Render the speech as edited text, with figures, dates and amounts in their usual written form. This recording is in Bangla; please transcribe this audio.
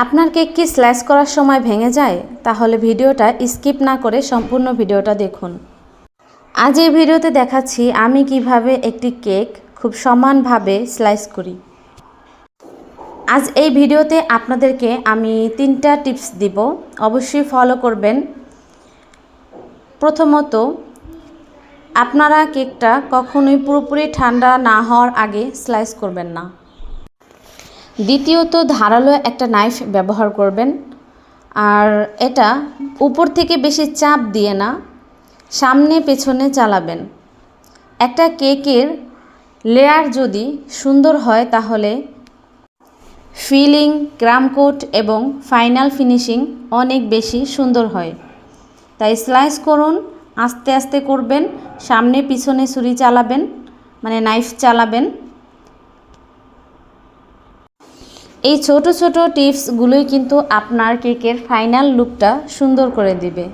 আপনার কেক কি স্লাইস করার সময় ভেঙে যায়? তাহলে ভিডিওটা স্কিপ না করে সম্পূর্ণ ভিডিওটা দেখুন। আজ এই ভিডিওতে দেখাচ্ছি আমি কিভাবে একটি কেক খুব সমানভাবে স্লাইস করি। আজ এই ভিডিওতে আপনাদেরকে আমি 3টা টিপস দিব, অবশ্যই ফলো করবেন। প্রথমত, আপনারা কেকটা কখনোই পুরোপুরি ঠান্ডা না হওয়ার আগে স্লাইস করবেন না। দ্বিতীয়ত, ধারালো একটা নাইফ ব্যবহার করবেন, আর এটা উপর থেকে বেশি চাপ দিয়ে না, সামনে পেছনে চালাবেন। একটা কেকের লেয়ার যদি সুন্দর হয় তাহলে ফিলিং, ক্রাম কোট এবং ফাইনাল ফিনিশিং অনেক বেশি সুন্দর হয়। তাই স্লাইস করুন, আস্তে আস্তে করবেন, সামনে পিছনে ছুরি চালাবেন, মানে নাইফ চালাবেন। এই ছোট ছোট টিপসগুলোই কিন্তু আপনার কেকের ফাইনাল লুকটা সুন্দর করে দিবে।